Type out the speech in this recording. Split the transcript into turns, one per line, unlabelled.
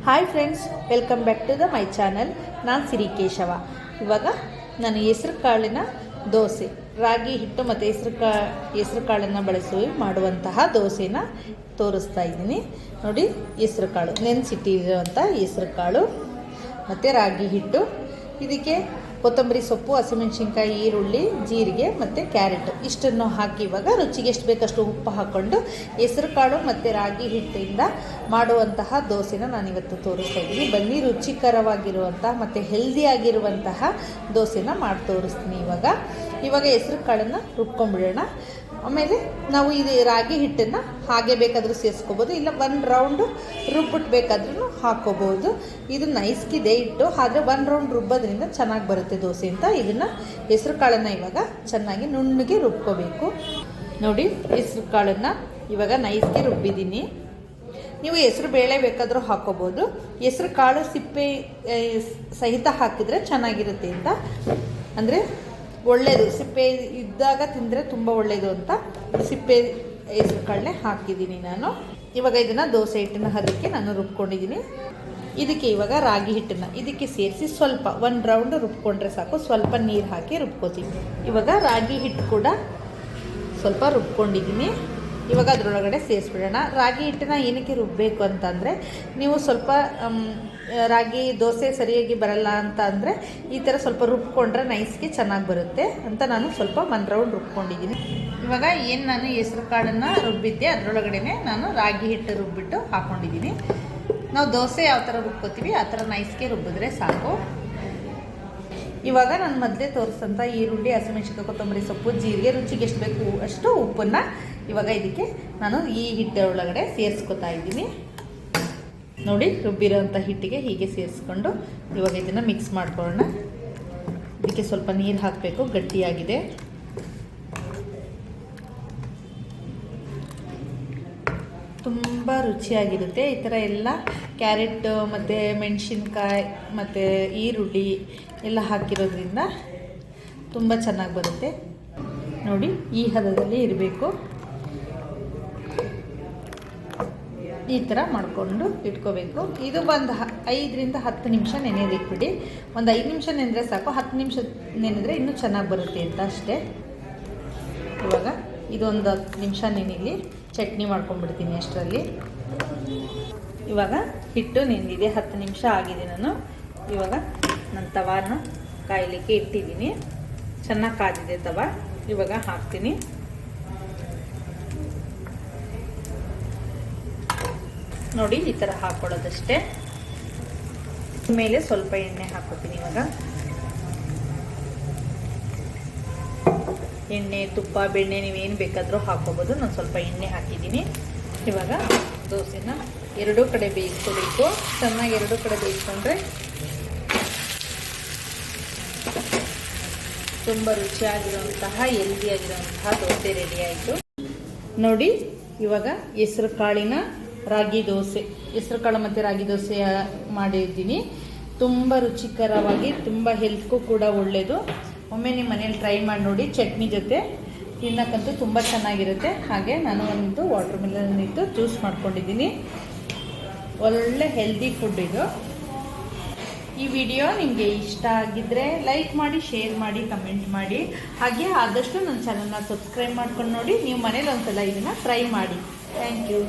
Hi friends, welcome back to my channel. ನಾನು ಸಿರಿ ಕೇಶವ. ಇವಾಗ ನಾನು ಹೆಸರು ಕಾಳಿನ ದೋಸೆ, ರಾಗಿ ಹಿಟ್ಟು ಮತ್ತು ಹೆಸರು ಕಾಳನ್ನು ಬಳಸಿ ಮಾಡುವಂತಹ ದೋಸೆನ ತೋರಿಸ್ತಾ ಇದ್ದೀನಿ. ನೋಡಿ, ಹೆಸರು ಕಾಳು ನೆನೆಸಿಟ್ಟಿರುವಂಥ ಹೆಸರು ಕಾಳು ಮತ್ತು ರಾಗಿ ಹಿಟ್ಟು, ಇದಕ್ಕೆ ಕೊತ್ತಂಬರಿ ಸೊಪ್ಪು, ಹಸಿಮೆಣಸಿನ್ಕಾಯಿ, ಈರುಳ್ಳಿ, ಜೀರಿಗೆ ಮತ್ತು ಕ್ಯಾರೆಟ್ ಇಷ್ಟನ್ನು ಹಾಕಿ ಇವಾಗ ರುಚಿಗೆ ಎಷ್ಟು ಬೇಕಷ್ಟು ಉಪ್ಪು ಹಾಕ್ಕೊಂಡು ಹೆಸರು ಕಾಳು ಮತ್ತು ರಾಗಿ ಹಿಟ್ಟಿಂದ ಮಾಡುವಂತಹ ದೋಸೆನ ನಾನಿವತ್ತು ತೋರಿಸ್ತಾ ಇದ್ದೀನಿ. ಬನ್ನಿ, ರುಚಿಕರವಾಗಿರುವಂತಹ ಮತ್ತು ಹೆಲ್ದಿಯಾಗಿರುವಂತಹ ದೋಸೆನ ಮಾಡಿ ತೋರಿಸ್ತೀನಿ. ಇವಾಗ ಹೆಸರು ಕಾಳನ್ನು ರುಬ್ಕೊಂಡ್ಬಿಡೋಣ. ಆಮೇಲೆ ನಾವು ಇದು ರಾಗಿ ಹಿಟ್ಟನ್ನು ಹಾಗೆ ಬೇಕಾದರೂ ಸೇರಿಸ್ಕೋಬೋದು, ಇಲ್ಲ ಒಂದು ರೌಂಡು ರುಬ್ಬಿಟ್ಟು ಬೇಕಾದ್ರೂ ಹಾಕ್ಕೋಬೋದು. ಇದು ನೈಸ್ಗಿದೆ ಹಿಟ್ಟು, ಆದರೆ ಒಂದು ರೌಂಡ್ ರುಬ್ಬೋದ್ರಿಂದ ಚೆನ್ನಾಗಿ ಬರುತ್ತೆ ದೋಸೆ ಅಂತ. ಇದನ್ನು ಹೆಸರು ಕಾಳನ್ನು ಇವಾಗ ಚೆನ್ನಾಗಿ ನುಣ್ಣಗೆ ರುಬ್ಕೋಬೇಕು. ನೋಡಿ, ಹೆಸರು ಕಾಳನ್ನು ಇವಾಗ ನೈಸ್ಗೆ ರುಬ್ಬಿದ್ದೀನಿ. ನೀವು ಹೆಸರು ಬೇಳೆ ಬೇಕಾದರೂ ಹಾಕ್ಕೋಬೋದು. ಹೆಸರು ಕಾಳು ಸಿಪ್ಪೆ ಸಹಿತ ಹಾಕಿದರೆ ಚೆನ್ನಾಗಿರುತ್ತೆ ಅಂತ, ಅಂದರೆ ಒಳ್ಳೆಯದು. ಸಿಪ್ಪೆ ಇದ್ದಾಗ ತಿಂದರೆ ತುಂಬ ಒಳ್ಳೆಯದು ಅಂತ ಸಿಪ್ಪೆ ಹೆಸರು ಕಾಳನ್ನೇ ಹಾಕಿದ್ದೀನಿ ನಾನು. ಇವಾಗ ಇದನ್ನು ದೋಸೆ ಹಿಟ್ಟಿನ ಹದಕ್ಕೆ ನಾನು ರುಬ್ಕೊಂಡಿದ್ದೀನಿ. ಇದಕ್ಕೆ ಇವಾಗ ರಾಗಿ ಹಿಟ್ಟನ್ನು ಇದಕ್ಕೆ ಸೇರಿಸಿ ಸ್ವಲ್ಪ ಒಂದು ರೌಂಡ್ ರುಬ್ಕೊಂಡ್ರೆ ಸಾಕು. ಸ್ವಲ್ಪ ನೀರು ಹಾಕಿ ರುಬ್ಕೋತೀನಿ. ಇವಾಗ ರಾಗಿ ಹಿಟ್ಟು ಕೂಡ ಸ್ವಲ್ಪ ರುಬ್ಕೊಂಡಿದ್ದೀನಿ. ಇವಾಗ ಅದರೊಳಗಡೆ ಸೇರಿಸ್ಬಿಡೋಣ. ರಾಗಿ ಹಿಟ್ಟನ್ನ ಏನಕ್ಕೆ ರುಬ್ಬಬೇಕು ಅಂತಂದರೆ, ನೀವು ಸ್ವಲ್ಪ ರಾಗಿ ದೋಸೆ ಸರಿಯಾಗಿ ಬರಲ್ಲ ಅಂತ ಅಂದರೆ ಈ ಥರ ಸ್ವಲ್ಪ ರುಬ್ಕೊಂಡ್ರೆ ನೈಸ್ಗೆ ಚೆನ್ನಾಗಿ ಬರುತ್ತೆ ಅಂತ ನಾನು ಸ್ವಲ್ಪ ಒಂದು ರೌಂಡ್ ರುಬ್ಕೊಂಡಿದ್ದೀನಿ. ಇವಾಗ ಏನು ನಾನು ಹೆಸರು ಕಾಳನ್ನು ರುಬ್ಬಿದ್ದೆ ಅದರೊಳಗಡೆ ನಾನು ರಾಗಿ ಹಿಟ್ಟು ರುಬ್ಬಿಟ್ಟು ಹಾಕ್ಕೊಂಡಿದ್ದೀನಿ. ನಾವು ದೋಸೆ ಯಾವ ಥರ ರುಬ್ಕೋತೀವಿ ಆ ಥರ ನೈಸ್ಗೆ ರುಬ್ಬಿದ್ರೆ ಸಾಕು. ಇವಾಗ ನಾನು ಮೊದಲೇ ತೋರಿಸಿದಂಥ ಈರುಳ್ಳಿ, ಹಸಿಮೆಣಸಿನಕಾಯಿ, ಕೊತ್ತಂಬರಿ ಸೊಪ್ಪು, ಜೀರಿಗೆ, ರುಚಿಗೆ ಎಷ್ಟು ಬೇಕು ಅಷ್ಟು ಉಪ್ಪನ್ನು ಇವಾಗ ಇದಕ್ಕೆ ನಾನು ಈ ಹಿಟ್ಟೊಳಗಡೆ ಸೇರಿಸ್ಕೊತಾ ಇದ್ದೀನಿ. ನೋಡಿ, ರುಬ್ಬಿರೋಂಥ ಹಿಟ್ಟಿಗೆ ಹೀಗೆ ಸೇರಿಸ್ಕೊಂಡು ಇವಾಗ ಇದನ್ನು ಮಿಕ್ಸ್ ಮಾಡ್ಕೊಳ್ಳೋಣ. ಇದಕ್ಕೆ ಸ್ವಲ್ಪ ನೀರು ಹಾಕಬೇಕು, ಗಟ್ಟಿಯಾಗಿದೆ. ತುಂಬ ರುಚಿಯಾಗಿರುತ್ತೆ ಈ ಥರ ಎಲ್ಲ ಕ್ಯಾರೆಟ್ ಮತ್ತು ಮೆಣಸಿನ್ಕಾಯಿ ಮತ್ತು ಈರುಳ್ಳಿ ಎಲ್ಲ ಹಾಕಿರೋದ್ರಿಂದ ತುಂಬ ಚೆನ್ನಾಗಿ ಬರುತ್ತೆ. ನೋಡಿ, ಈ ಹದದಲ್ಲಿ ಇರಬೇಕು. ಈ ಥರ ಮಾಡಿಕೊಂಡು ಇಟ್ಕೋಬೇಕು. ಇದು ಒಂದು 5 ರಿಂದ 10 ನಿಮಿಷ ನೆನೆಯೋದಕ್ಕೆ ಬಿಡಿ. ಒಂದು 5 ನಿಮಿಷ ನೆನೆದ್ರೆ ಸಾಕು. 10 ನಿಮಿಷ ನೆನೆದ್ರೆ ಇನ್ನೂ ಚೆನ್ನಾಗಿ ಬರುತ್ತೆ ಅಂತ ಅಷ್ಟೇ. ಇವಾಗ ಇದೊಂದು 10 ನಿಮಿಷ ನೆನೆಯಲಿ, ಚಟ್ನಿ ಮಾಡ್ಕೊಂಡ್ಬಿಡ್ತೀನಿ ಅಷ್ಟರಲ್ಲಿ. ಇವಾಗ ಹಿಟ್ಟು ನೆನೆದಿದೆ, 10 ನಿಮಿಷ ಆಗಿದೆ. ಇವಾಗ ನನ್ನ ತವಾನ ಕಾಯಲಿಕ್ಕೆ ಇಟ್ಟಿದ್ದೀನಿ. ಚೆನ್ನಾಗಿ ಕಾದಿದೆ ತವ. ಇವಾಗ ಹಾಕ್ತೀನಿ. ನೋಡಿ, ಈ ಥರ ಹಾಕ್ಕೊಳ್ಳೋದಷ್ಟೇ. ಮೇಲೆ ಸ್ವಲ್ಪ ಎಣ್ಣೆ ಹಾಕ್ಕೊತೀನಿ. ಇವಾಗ ಎಣ್ಣೆ, ತುಪ್ಪ, ಬೆಣ್ಣೆ ನೀವೇನು ಬೇಕಾದರೂ ಹಾಕ್ಕೋಬೋದು. ನಾನು ಸ್ವಲ್ಪ ಎಣ್ಣೆ ಹಾಕಿದ್ದೀನಿ. ಇವಾಗ ದೋಸೆನ ಎರಡೂ ಕಡೆ ಬೇಯಿಸ್ಕೋಬೇಕು. ಚೆನ್ನಾಗಿ ಎರಡೂ ಕಡೆ ಬೇಯಿಸ್ಕೊಂಡ್ರೆ ತುಂಬ ರುಚಿಯಾಗಿರುವಂತಹ ಹೆಲ್ದಿಯಾಗಿರುವಂತಹ ದೋಸೆ ರೆಡಿ ಆಯಿತು. ನೋಡಿ, ಇವಾಗ ಹೆಸರು ಕಾಳಿನ ರಾಗಿ ದೋಸೆ, ಹೆಸರು ಕಾಳು ಮತ್ತು ರಾಗಿ ದೋಸೆ ಮಾಡಿದ್ದೀನಿ. ತುಂಬ ರುಚಿಕರವಾಗಿ, ತುಂಬ ಹೆಲ್ತ್ಗೂ ಕೂಡ ಒಳ್ಳೆಯದು. ಒಮ್ಮೆ ನಿಮ್ಮ ಮನೇಲಿ ಟ್ರೈ ಮಾಡಿ ನೋಡಿ. ಚಟ್ನಿ ಜೊತೆ ತಿನ್ನಕ್ಕಂತೂ ತುಂಬ ಚೆನ್ನಾಗಿರುತ್ತೆ. ಹಾಗೆ ನಾನು ಒಂದು ವಾಟರ್ ಮೆಲನ್ ಇಟ್ಟು ಜ್ಯೂಸ್ ಮಾಡ್ಕೊಂಡಿದ್ದೀನಿ. ಒಳ್ಳೆ ಹೆಲ್ದಿ ಫುಡ್ ಇದು. ಈ ವಿಡಿಯೋ ನಿಮಗೆ ಇಷ್ಟ ಆಗಿದ್ದರೆ ಲೈಕ್ ಮಾಡಿ, ಶೇರ್ ಮಾಡಿ, ಕಮೆಂಟ್ ಮಾಡಿ. ಹಾಗೆ ಆದಷ್ಟು ನನ್ನ ಚಾನಲ್ನ ಸಬ್ಸ್ಕ್ರೈಬ್ ಮಾಡ್ಕೊಂಡು ನೋಡಿ. ನೀವು ಮನೇಲಿ ಒಂದ್ಸಲ ಇದನ್ನು ಟ್ರೈ ಮಾಡಿ. Thank you.